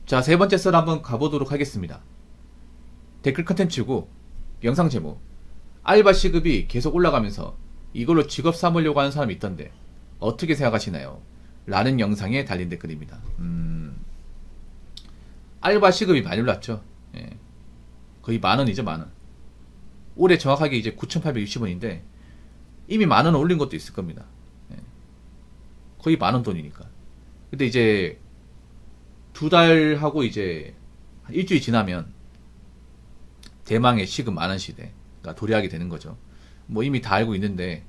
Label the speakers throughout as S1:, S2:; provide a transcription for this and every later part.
S1: 자, 세 번째 썰 한번 가보도록 하겠습니다. 댓글 컨텐츠고 영상 제목, 알바 시급이 계속 올라가면서 이걸로 직업 삼으려고 하는 사람이 있던데 어떻게 생각하시나요? 라는 영상에 달린 댓글입니다. 알바 시급이 많이 올랐죠. 예. 거의 만원이죠, 만원. 올해 정확하게 이제 9,860원인데 이미 만원 올린 것도 있을 겁니다. 예. 거의 만원 돈이니까. 근데 이제 두 달 하고 이제 일주일 지나면 대망의 시급 만원 시대가 도래하게 되는 거죠. 뭐 이미 다 알고 있는데,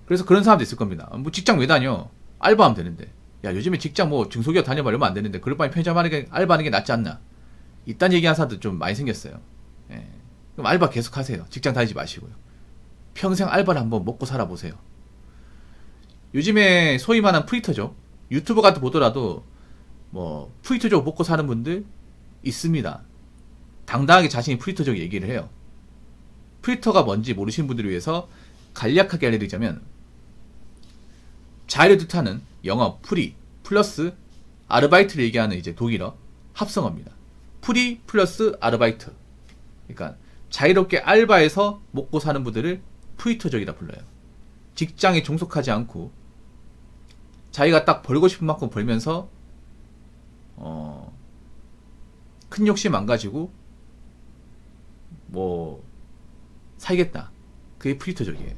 S1: 그래서 그런 사람도 있을 겁니다. 뭐 직장 왜 다녀? 알바하면 되는데. 야, 요즘에 직장 뭐 중소기업 다녀봐 얼마 안 되는데 그럴 바에 편의점 알바하는 게 낫지 않나? 이딴 얘기하는 사람들 좀 많이 생겼어요. 예. 그럼 알바 계속 하세요. 직장 다니지 마시고요. 평생 알바를 한번 먹고 살아보세요. 요즘에 소위 말하는 프리터족, 유튜버 같은 보더라도 뭐 프리터족 먹고 사는 분들 있습니다. 당당하게 자신이 프리터족 얘기를 해요. 프리터가 뭔지 모르시는 분들을 위해서 간략하게 알려드리자면, 자유를 뜻하는 영어 프리 플러스 아르바이트를 얘기하는 이제 독일어 합성어입니다. 프리 플러스 아르바이트. 그러니까 자유롭게 알바해서 먹고 사는 분들을 프리터족이라 불러요. 직장에 종속하지 않고 자기가 딱 벌고 싶은 만큼 벌면서 큰 욕심 안 가지고 뭐 살겠다. 그게 프리터족이에요.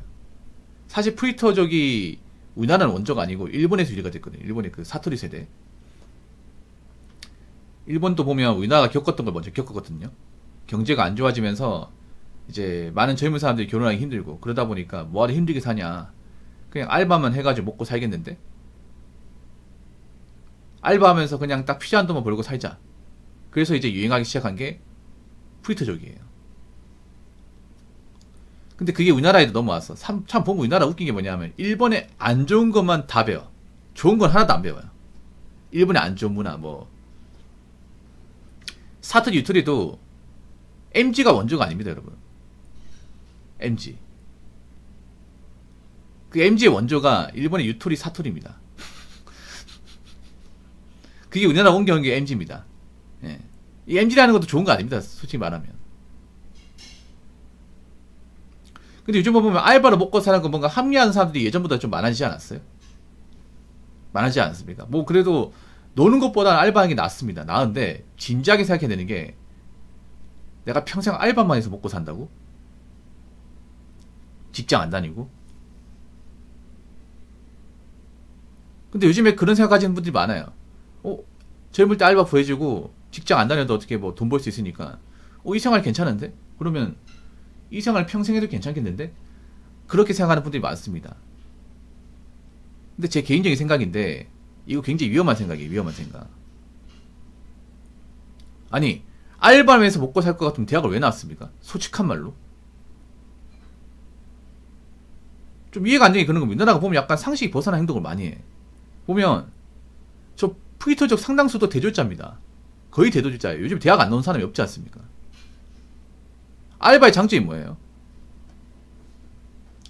S1: 사실 프리터족이 우리나라는 원조가 아니고 일본에서 유래가 됐거든요. 일본의 그 사토리 세대. 일본도 보면 우리나라가 겪었던 걸 먼저 겪었거든요. 경제가 안 좋아지면서 이제 많은 젊은 사람들이 결혼하기 힘들고, 그러다 보니까 뭐하러 힘들게 사냐, 그냥 알바만 해가지고 먹고 살겠는데, 알바하면서 그냥 딱 필요한 돈만 벌고 살자. 그래서 이제 유행하기 시작한 게 프리터족이에요. 근데 그게 우리나라에도 넘어왔어. 참 보면 우리나라 웃긴 게 뭐냐면, 일본에 안 좋은 것만 다 배워. 좋은 건 하나도 안 배워요. 일본의 안 좋은 문화, 뭐 사토리 유토리도 MG가 원조가 아닙니다, 여러분. MG. 그 MG의 원조가 일본의 유토리 사토리입니다. 그게 우리나라 옮겨온 게 MG입니다. 예. 이 MG라는 것도 좋은 거 아닙니다, 솔직히 말하면. 근데 요즘 보면 알바로 먹고 사는 거 뭔가 합리화하는 사람들이 예전보다 좀 많아지지 않았어요? 많아지지 않았습니까? 뭐 그래도 노는 것보다는 알바하는 게 낫습니다. 나은데 진지하게 생각해야 되는 게, 내가 평생 알바만 해서 먹고 산다고? 직장 안 다니고? 근데 요즘에 그런 생각 가지는 분들이 많아요. 젊을 때 알바 구해주고 직장 안 다녀도 어떻게 뭐 돈 벌 수 있으니까 이 생활 괜찮은데? 그러면 이 생활 평생 해도 괜찮겠는데? 그렇게 생각하는 분들이 많습니다. 근데 제 개인적인 생각인데 이거 굉장히 위험한 생각이에요. 위험한 생각. 아니, 알바하면서 먹고 살 것 같으면 대학을 왜 나왔습니까? 솔직한 말로. 좀 이해가 안 되게 그런 겁니다. 우리나라가 보면 약간 상식이 벗어난 행동을 많이 해. 보면 저 프리터족 상당수도 대졸자입니다. 거의 대졸자예요. 요즘 대학 안 나온 사람이 없지 않습니까? 알바의 장점이 뭐예요?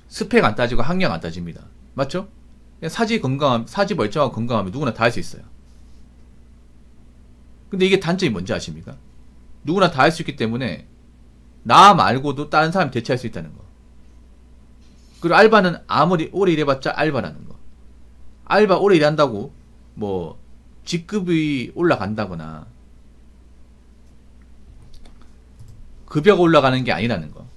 S1: 스펙 안 따지고 학력 안 따집니다. 맞죠? 그냥 사지 멀쩡하고 건강하면 누구나 다 할 수 있어요. 근데 이게 단점이 뭔지 아십니까? 누구나 다 할 수 있기 때문에 나 말고도 다른 사람이 대체할 수 있다는 거. 그리고 알바는 아무리 오래 일해봤자 알바라는 거. 알바 오래 일한다고 뭐 직급이 올라간다거나 급여가 올라가는 게 아니라는 거.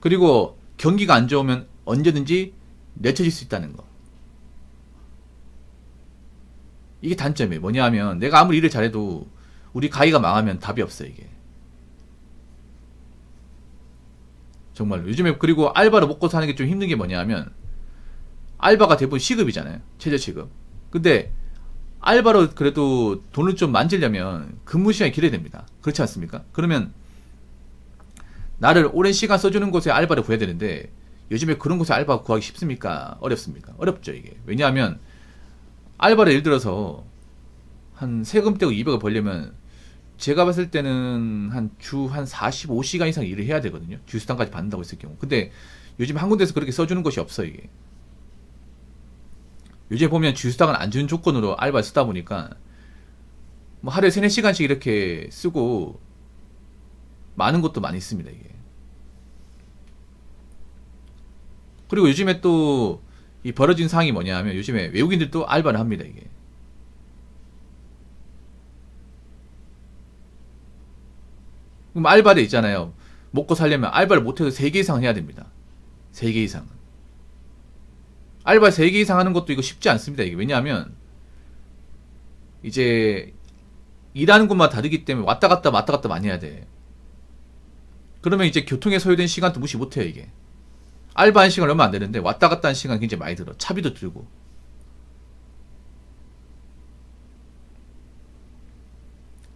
S1: 그리고 경기가 안 좋으면 언제든지 내쳐질 수 있다는 거. 이게 단점이에요. 뭐냐 하면 내가 아무리 일을 잘해도 우리 가게가 망하면 답이 없어요, 이게. 정말로. 요즘에 그리고 알바로 먹고 사는 게 좀 힘든 게 뭐냐 하면, 알바가 대부분 시급이잖아요. 최저 시급. 근데 알바로 그래도 돈을 좀 만지려면 근무 시간이 길어야 됩니다. 그렇지 않습니까? 그러면 나를 오랜 시간 써주는 곳에 알바를 구해야 되는데, 요즘에 그런 곳에 알바 구하기 쉽습니까? 어렵습니까? 어렵죠, 이게. 왜냐하면 알바를 예를 들어서 한 세금 떼고 200을 벌려면 제가 봤을 때는 한 주 한 45시간 이상 일을 해야 되거든요. 주수당까지 받는다고 했을 경우. 근데 요즘 한 군데서 그렇게 써주는 곳이 없어, 이게. 요즘 보면 주휴수당은 안 주는 조건으로 알바 쓰다 보니까 뭐 하루에 3, 4시간씩 이렇게 쓰고 많은 것도 많이 있습니다, 이게. 그리고 요즘에 또 이 벌어진 상황이 뭐냐 하면 요즘에 외국인들도 알바를 합니다, 이게. 그럼 알바를 있잖아요. 먹고 살려면 알바를 못해도 3개 이상 해야 됩니다. 3개 이상은. 알바 3개 이상 하는 것도 이거 쉽지 않습니다, 이게. 왜냐하면 이제 일하는 곳마다 다르기 때문에 왔다 갔다 많이 해야 돼. 그러면 이제 교통에 소요된 시간도 무시 못해요, 이게. 알바 한 시간 얼마 안 되는데 왔다 갔다 한 시간 굉장히 많이 들어. 차비도 들고.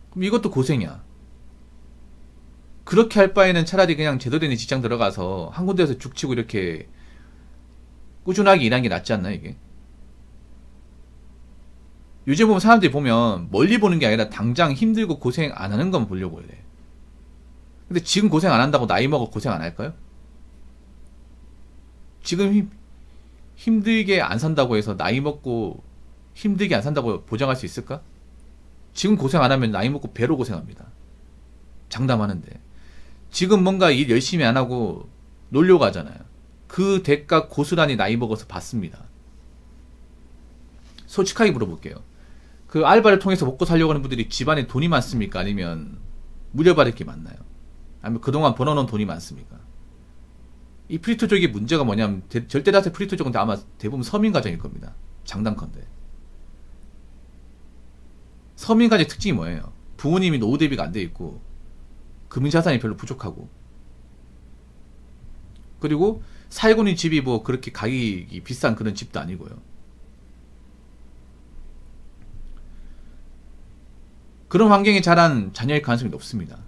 S1: 그럼 이것도 고생이야. 그렇게 할 바에는 차라리 그냥 제대로 된 직장 들어가서 한 군데에서 죽치고 이렇게 꾸준하게 일하는 게 낫지 않나, 이게. 요즘 보면 사람들이 보면 멀리 보는 게 아니라 당장 힘들고 고생 안 하는 것만 보려고 해. 근데 지금 고생 안 한다고 나이 먹어 고생 안 할까요? 지금 힘들게 안 산다고 해서 나이 먹고 힘들게 안 산다고 보장할 수 있을까? 지금 고생 안 하면 나이 먹고 배로 고생합니다. 장담하는데. 지금 뭔가 일 열심히 안 하고 놀려고 하잖아요. 그 대가 고스란히 나이 먹어서 받습니다. 솔직하게 물어볼게요. 그 알바를 통해서 먹고 살려고 하는 분들이 집안에 돈이 많습니까? 아니면 물려받을 게 많나요? 아니면 그동안 벌어놓은 돈이 많습니까? 이 프리토족의 문제가 뭐냐면 절대 다수의 프리토족은 아마 대부분 서민 가정일 겁니다. 장담컨대. 서민 가정의 특징이 뭐예요? 부모님이 노후 대비가 안 돼 있고 금융자산이 별로 부족하고 그리고 살고 있는 집이 뭐 그렇게 가격이 비싼 그런 집도 아니고요. 그런 환경에 자란 자녀일 가능성이 높습니다.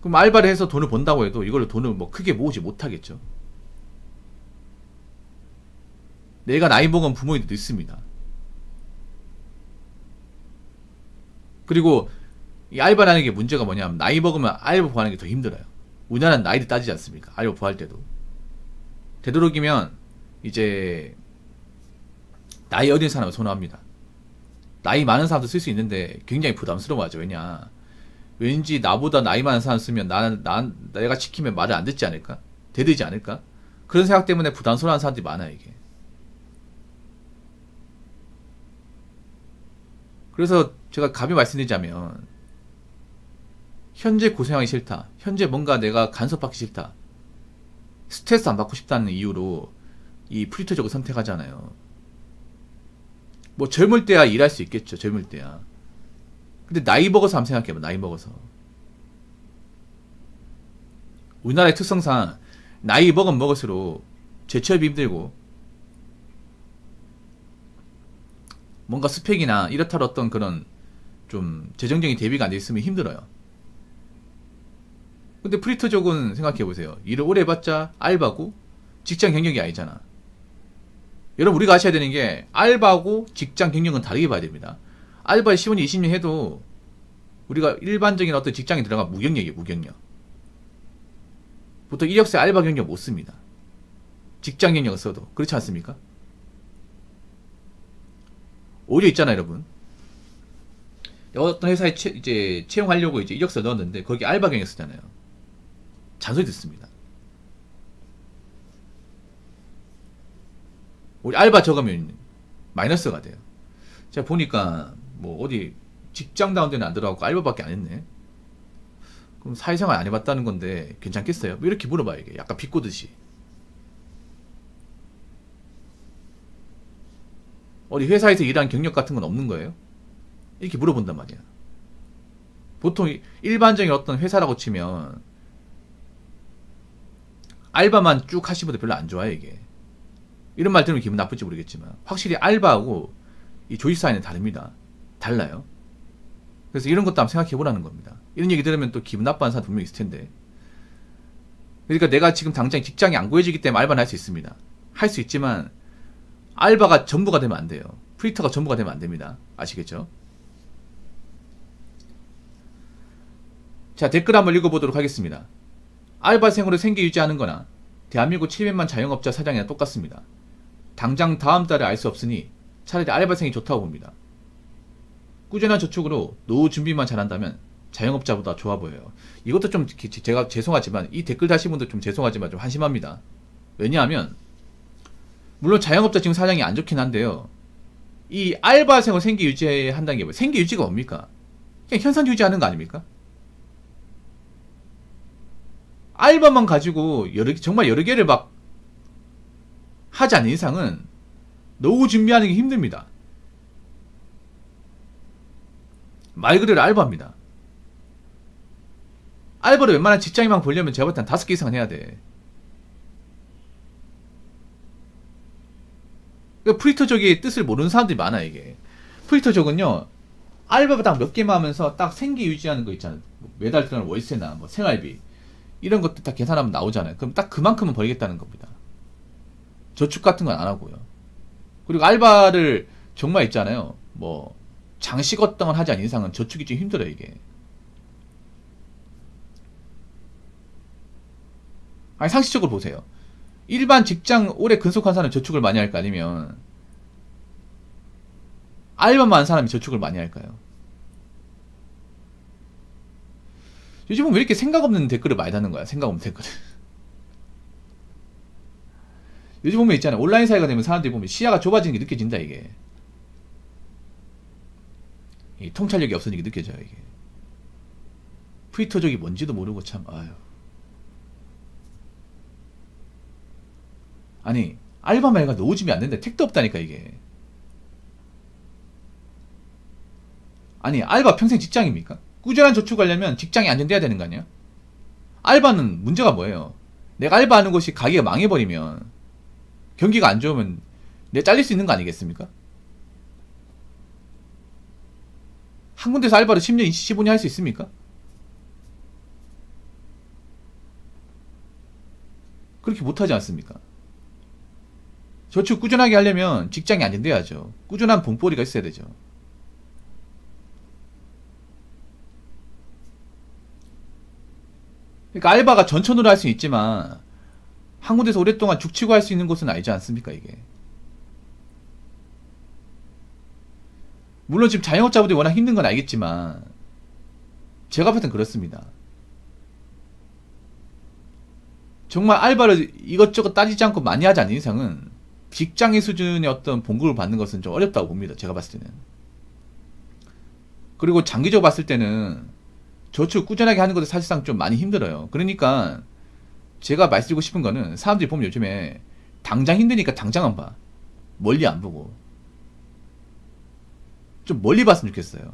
S1: 그럼 알바를 해서 돈을 번다고 해도 이걸로 돈을 뭐 크게 모으지 못하겠죠. 내가 나이 먹은 부모님도 있습니다. 그리고 이 알바라는 게 문제가 뭐냐면 나이 먹으면 알바 구하는 게 더 힘들어요. 우리나라는 나이를 따지지 않습니까? 알바 구할 때도. 되도록이면 이제 나이 어린 사람을 선호합니다. 나이 많은 사람도 쓸 수 있는데 굉장히 부담스러워하죠. 왜냐? 왠지 나보다 나이 많은 사람 쓰면 내가 시키면 말을 안 듣지 않을까? 대들지 않을까? 그런 생각 때문에 부담스러워하는 사람들이 많아요, 이게. 그래서 제가 감히 말씀드리자면 현재 고생하기 싫다. 현재 뭔가 내가 간섭받기 싫다. 스트레스 안 받고 싶다는 이유로 이 프리토족을 선택하잖아요. 뭐 젊을 때야 일할 수 있겠죠. 젊을 때야. 근데 나이 먹어서 한번 생각해봐. 나이 먹어서. 우리나라의 특성상 나이 먹으면 먹을수록 재취업이 힘들고 뭔가 스펙이나 이렇다 어떤 그런 좀 재정적인 대비가 안 돼 있으면 힘들어요. 근데 프리토족은 생각해보세요. 일을 오래 해봤자 알바고 직장 경력이 아니잖아. 여러분 우리가 아셔야 되는 게 알바고 직장 경력은 다르게 봐야 됩니다. 알바에 10년 20년 해도 우리가 일반적인 어떤 직장에 들어가 무경력이에요. 무경력. 보통 이력서에 알바 경력 못 씁니다. 직장 경력을 써도. 그렇지 않습니까? 오히려 있잖아요, 여러분. 어떤 회사에 이제 채용하려고 이제 이력서 넣었는데 거기 알바 경력 쓰잖아요. 잔소리 듣습니다. 우리 알바 적으면 마이너스가 돼요. 제가 보니까 뭐 어디 직장다운 데는 안 들어가고 알바밖에 안 했네. 그럼 사회생활 안 해봤다는 건데 괜찮겠어요? 뭐 이렇게 물어봐요. 이게 약간 비꼬듯이. 어디 회사에서 일한 경력 같은 건 없는 거예요? 이렇게 물어본단 말이야. 보통 일반적인 어떤 회사라고 치면 알바만 쭉 하시는 분들 별로 안 좋아해. 이게 이런 말 들으면 기분 나쁠지 모르겠지만 확실히 알바하고 이 조직 사회는 다릅니다. 달라요. 그래서 이런 것도 한번 생각해 보라는 겁니다. 이런 얘기 들으면 또 기분 나빠하는 사람 분명히 있을 텐데. 그러니까 내가 지금 당장 직장이 안 구해지기 때문에 알바는 할 수 있습니다. 할 수 있지만 알바가 전부가 되면 안 돼요. 프리터가 전부가 되면 안 됩니다. 아시겠죠? 자, 댓글 한번 읽어보도록 하겠습니다. 알바생으로 생계 유지하는 거나 대한민국 700만 자영업자 사장이랑 똑같습니다. 당장 다음 달에 알 수 없으니 차라리 알바생이 좋다고 봅니다. 꾸준한 저축으로 노후 준비만 잘한다면 자영업자보다 좋아 보여요. 이것도 좀 제가 죄송하지만, 이 댓글 다신 분들 좀 죄송하지만 좀 한심합니다. 왜냐하면 물론 자영업자 지금 사장이 안 좋긴 한데요, 이 알바생을 생계 유지한다는 게 뭐예요? 생계 유지가 뭡니까? 그냥 현상 유지하는 거 아닙니까? 알바만 가지고 정말 여러 개를 막 하지 않는 이상은 노후 준비하는 게 힘듭니다. 말 그대로 알바입니다. 알바를 웬만한 직장인만 보려면 제가 볼 땐 5개 이상은 해야 돼. 프리터족의 뜻을 모르는 사람들이 많아. 이게 프리터족은요, 알바 딱 몇 개만 하면서 딱 생계 유지하는 거 있잖아요. 매달 들어가는 월세나 뭐 생활비 이런 것들 딱 계산하면 나오잖아요. 그럼 딱 그만큼은 벌겠다는 겁니다. 저축 같은 건 안 하고요. 그리고 알바를 정말 있잖아요, 뭐 장식 어떤 걸 하지 않은 이상은 저축이 좀 힘들어요. 이게 아니, 상식적으로 보세요. 일반 직장 오래 근속한 사람이 저축을 많이 할까, 아니면 알바만 한 사람이 저축을 많이 할까요? 요즘은 왜 이렇게 생각 없는 댓글을 많이 다는 거야? 생각 없는 댓글을. 요즘 보면 있잖아요, 온라인 사회가 되면 사람들이 보면 시야가 좁아지는 게 느껴진다. 이게 이 통찰력이 없어지는 게 느껴져요. 이게 프리터족이 뭔지도 모르고 참, 아유. 아니, 알바만 해가 노후 준비 안 된다. 택도 없다니까 이게. 아니, 알바 평생 직장입니까? 꾸준한 저축하려면 직장이 안정돼야 되는 거 아니야? 알바는 문제가 뭐예요? 내가 알바하는 곳이 가게가 망해버리면, 경기가 안 좋으면 내 잘릴 수 있는 거 아니겠습니까? 한 군데서 알바를 10년, 15년 할 수 있습니까? 그렇게 못하지 않습니까? 저축 꾸준하게 하려면 직장이 안정돼야죠. 꾸준한 돈벌이가 있어야 되죠. 그러니까 알바가 전천후로 할 수는 있지만 한 군데서 오랫동안 죽치고 할 수 있는 곳은 아니지 않습니까? 이게 물론 지금 자영업자분들이 워낙 힘든 건 알겠지만 제가 봤을 땐 그렇습니다. 정말 알바를 이것저것 따지지 않고 많이 하지 않는 이상은 직장인 수준의 어떤 봉급을 받는 것은 좀 어렵다고 봅니다. 제가 봤을 때는. 그리고 장기적으로 봤을 때는 저축 꾸준하게 하는 것도 사실상 좀 많이 힘들어요. 그러니까 제가 말씀드리고 싶은 거는, 사람들이 보면 요즘에 당장 힘드니까 당장만 봐. 멀리 안 보고. 좀 멀리 봤으면 좋겠어요.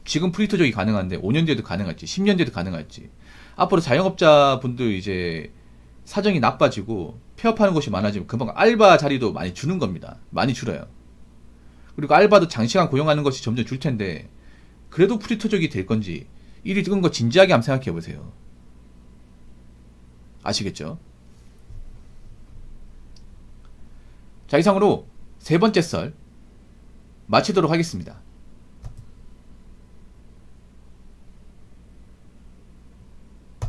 S1: 지금 프리터족이 가능한데 5년 뒤에도 가능할지, 10년 뒤에도 가능할지. 앞으로 자영업자분들 이제 사정이 나빠지고 폐업하는 곳이 많아지면 금방 알바 자리도 많이 주는 겁니다. 많이 줄어요. 그리고 알바도 장시간 고용하는 것이 점점 줄 텐데, 그래도 프리터족이 될 건지 일이 뜨는 거 진지하게 한번 생각해 보세요. 아시겠죠? 자, 이상으로 세 번째 썰 마치도록 하겠습니다.